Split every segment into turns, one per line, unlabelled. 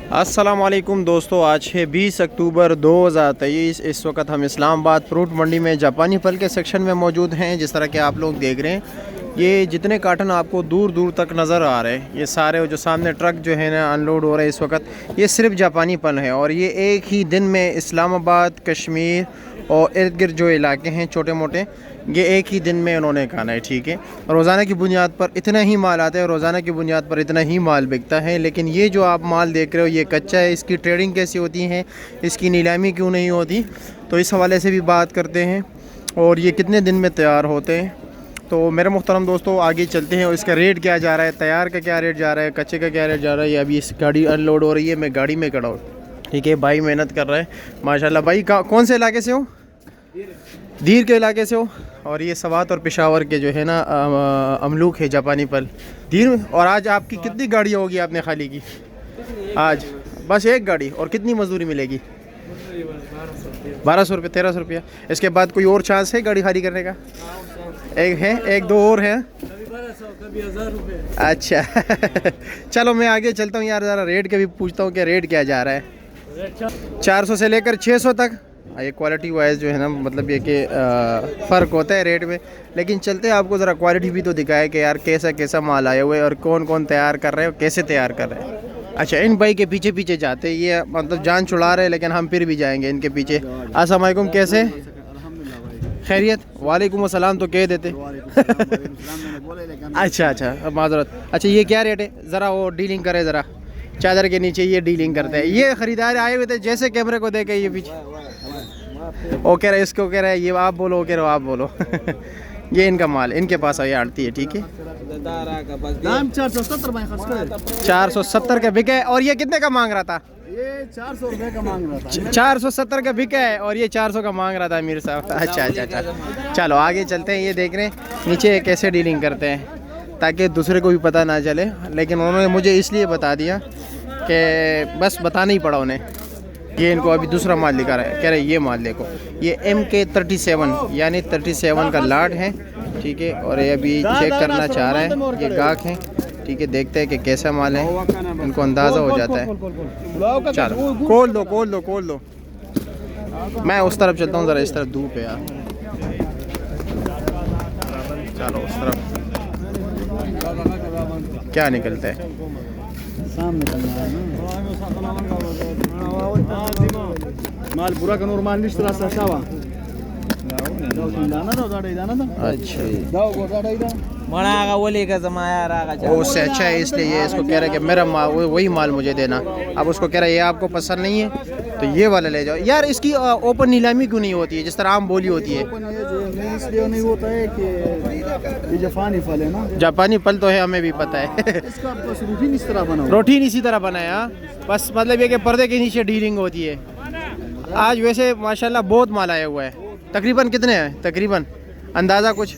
अस्सलाम वालेकुम दोस्तों, आज है 20 अक्टूबर 2023। इस वक्त हम इस्लामाबाद फ्रूट मंडी में जापानी फल के सेक्शन में मौजूद हैं। जिस तरह के आप लोग देख रहे हैं, ये जितने कार्टन आपको दूर दूर तक नज़र आ रहे हैं, ये सारे जो सामने ट्रक जो है ना अनलोड हो रहे हैं इस वक्त, ये सिर्फ जापानी फल है। और ये एक ही दिन में इस्लामाबाद, कश्मीर और इर्द गिर्द जो इलाके हैं छोटे मोटे, ये एक ही दिन में उन्होंने खाना है। ठीक है, रोज़ाना की बुनियाद पर इतना ही माल आता है, रोज़ाना की बुनियाद पर इतना ही माल बिकता है। लेकिन ये जो आप माल देख रहे हो ये कच्चा है, इसकी ट्रेडिंग कैसी होती है, इसकी नीलामी क्यों नहीं होती, तो इस हवाले से भी बात करते हैं। और ये कितने दिन में तैयार होते हैं, तो मेरे मुहतरम दोस्तों आगे चलते हैं। और इसका रेट क्या जा रहा है, तैयार का क्या रेट जा रहा है, कच्चे का क्या रेट जा रहा है। ये अभी इस गाड़ी अनलोड हो रही है, मैं गाड़ी में खड़ा हूँ। ठीक है, भाई मेहनत कर रहा है माशाल्लाह। भाई कौन से इलाके से हो? दीर के इलाके से हो। और ये सवात और पेशावर के जो है ना अमलूक है जापानी फल दीर में। और आज आपकी कितनी गाड़ियाँ होगी आपने खाली की? आज बस एक गाड़ी। और कितनी मजदूरी मिलेगी? 1200 रुपये, 1300 रुपया। इसके बाद कोई और चांस है गाड़ी खाली करने का? एक है, एक दो और है। अच्छा चलो मैं आगे चलता हूँ यार, ज़रा रेट के भी पूछता हूँ कि रेट क्या जा रहा है। 400 से लेकर 600 तक। ये क्वालिटी वाइज जो है ना, मतलब ये कि फ़र्क होता है रेट में। लेकिन चलते आपको ज़रा क्वालिटी भी तो दिखाए कि यार कैसा कैसा माल आया हुआ है और कौन कौन तैयार कर रहे हैं और कैसे तैयार कर रहे हैं। अच्छा, इन भाई के पीछे पीछे जाते हैं, ये मतलब जान छुड़ा रहे हैं, लेकिन हम फिर भी जाएंगे इनके पीछे। अस्सलाम वालेकुम, कैसे खैरियत? वालेकुम अस्सलाम तो कह देते अच्छा अच्छा, माजरत। अच्छा, ये क्या रेट है? ज़रा वो डीलिंग करे, ज़रा चादर के नीचे ये डीलिंग करते हैं। ये ख़रीदार आए हुए थे, जैसे कैमरे को देखे ये पीछे ओ कह रहा है, इसको कह रहा है, ये आप बोलो, कह रहे हो आप बोलो ये इनका माल इनके पास आई आड़ती है। ठीक है, 470 का बिका है। और ये कितने का मांग रहा था?
ये 400 रुपये का मांग रहा था।
470 का बिका है और ये 400 का मांग रहा था अमीर साहब। अच्छा अच्छा अच्छा, चलो आगे चलते हैं। ये देख रहे हैं नीचे कैसे डीलिंग करते हैं ताकि दूसरे को भी पता ना चले। लेकिन उन्होंने मुझे इसलिए बता दिया कि बस बताना ही पड़ा उन्हें। ये इनको अभी दूसरा माल दिखा रहा है, कह रहे ये माल देखो, ये MK37 यानी 37 का लाट है। ठीक है, और ये अभी चेक करना चाह रहा है, ये गाहक हैं। ठीक है, देखते हैं कि कैसा माल है, इनको अंदाज़ा हो जाता है। चलो खोल दो खोल दो खोल दो। मैं उस तरफ चलता हूँ, ज़रा इस तरफ धूप है यार। चलो उस तरफ क्या निकलता है?
माल पूरा का नॉर्मल इस तरह से शावा।
अच्छा, उससे अच्छा है, इसलिए ये इसको कह रहा है कि मेरा माल वही माल मुझे देना। अब उसको कह रहा है ये आपको पसंद नहीं है तो ये वाला ले जाओ। यार इसकी ओपन नीलामी क्यों नहीं होती है जिस तरह आम बोली होती है?
इसलिए नहीं होता है कि ये जापानी फल है ना।
जापानी फल तो है, हमें भी पता है
इसका बस रूटीन इस तरह बना,
रूटीन इसी तरह बना है। बस मतलब ये कि पर्दे के नीचे डीलिंग होती है। आज वैसे माशाल्लाह बहुत माल आया हुआ है। तकरीबन कितने हैं तकरीबन, अंदाज़ा कुछ?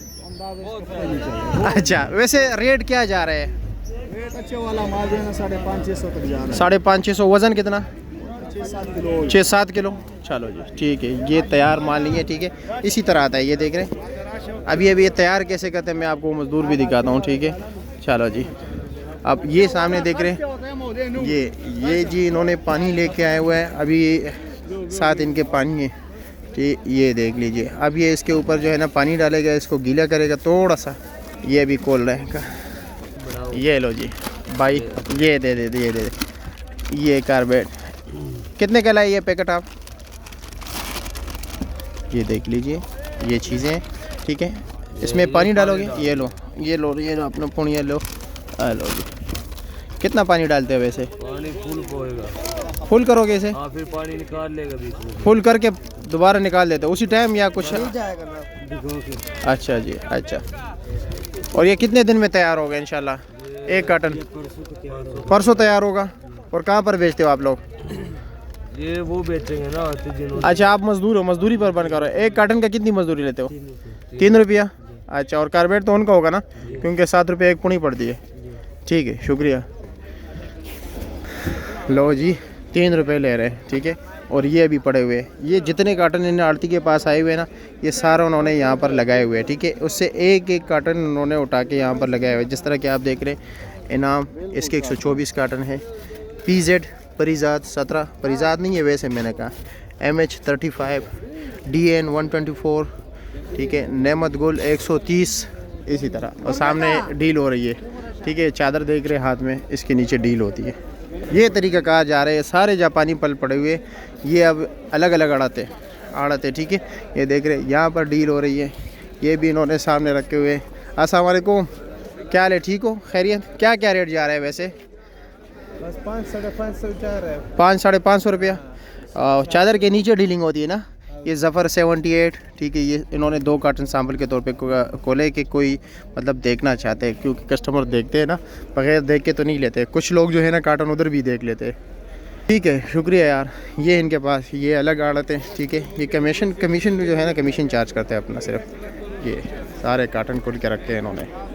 अच्छा, वैसे रेट क्या जा रहा है?
रेट अच्छे वाला माल जो है ना 550-600 तक जा रहा है।
550-600। वज़न कितना?
6-7
किलो। चलो जी ठीक है, ये तैयार माल नहीं है। ठीक है, इसी तरह आता है, ये देख रहे हैं। अभी ये तैयार कैसे करते हैं मैं आपको मजदूर भी दिखाता हूँ। ठीक है, चलो जी। अब ये सामने देख रहे हैं, ये जी इन्होंने पानी लेके आए हुए हैं, अभी साथ इनके पानी है। ठीक, ये देख लीजिए। अब ये इसके ऊपर जो है ना पानी डालेगा, इसको गीला करेगा थोड़ा सा। ये अभी खोल रहे हैं। ये लो जी भाई, ये दे दे ये कार्बेट कितने का लाए ये पैकेट आप? ये देख लीजिए ये चीज़ें। ठीक है, इसमें पानी डालोगे, ये लो अपना पुणिया लो। लो जी, कितना पानी डालते हो वैसे?
पानी
फुल करोगे इसे?
हाँ, फिर पानी निकाल लेगा बीच में।
फुल करके दोबारा निकाल देते हो उसी टाइम या कुछ? अच्छा जी, अच्छा। और ये कितने दिन में तैयार होगा इंशाल्लाह? एक कार्टन परसों तैयार होगा। और कहाँ पर बेचते हो आप लोग?
ये वो बेचेंगे ना।
अच्छा, आप मजदूर हो, मजदूरी पर बन करो। एक कार्टन का कितनी मजदूरी लेते हो? 3 रुपया। अच्छा, और कार्बेट तो उनका होगा ना, क्योंकि 7 रुपये एक पुणी पड़ती है। ठीक है, शुक्रिया। लो जी 3 रुपये ले रहे हैं। ठीक है, और ये अभी पड़े हुए, ये जितने कार्टन इन आड़ती के पास आए हुए हैं ना, ये सारा उन्होंने यहाँ पर लगाए हुए हैं। ठीक है, उससे एक एक कार्टन उन्होंने उठा के यहाँ पर लगाए हुए हैं। जिस तरह के आप देख रहे हैं, इनाम इसके 124 कार्टन है। PZ परिजात 17, परिजात नहीं है वैसे मैंने कहा, MH35, DN 124, ठीक है, नेमत गुल 130, इसी तरह। और सामने डील हो रही है, ठीक है, चादर देख रहे हाथ में, इसके नीचे डील होती है। ये तरीका कार जा रहे हैं, सारे जापानी पल पड़े हुए। ये अब अलग अलग आड़ते, ठीक है, ये देख रहे यहाँ पर डील हो रही है, ये भी इन्होंने सामने रखे हुए। अस्सलाम वालेकुम, क्या हाल है, ठीक हो, खैरियत? क्या क्या रेट जा रहा है वैसे?
बस 5 साढ़े 5 सौ जा रहा है।
5 साढ़े 500 रुपया। चादर के नीचे डीलिंग होती है ना। ये ज़फ़र 78, ठीक है, ये इन्होंने 2 कार्टन सैम्पल के तौर पे खोले कि कोई मतलब देखना चाहते हैं, क्योंकि कस्टमर देखते हैं ना, बगैर देख के तो नहीं लेते। कुछ लोग जो है ना कार्टन उधर भी देख लेते हैं। ठीक है, शुक्रिया यार। ये इनके पास ये अलग आड़त है, ठीक है, ये कमीशन जो है ना, कमीशन चार्ज करते हैं अपना सिर्फ। ये सारे कार्टन खोल के रखे हैं इन्होंने।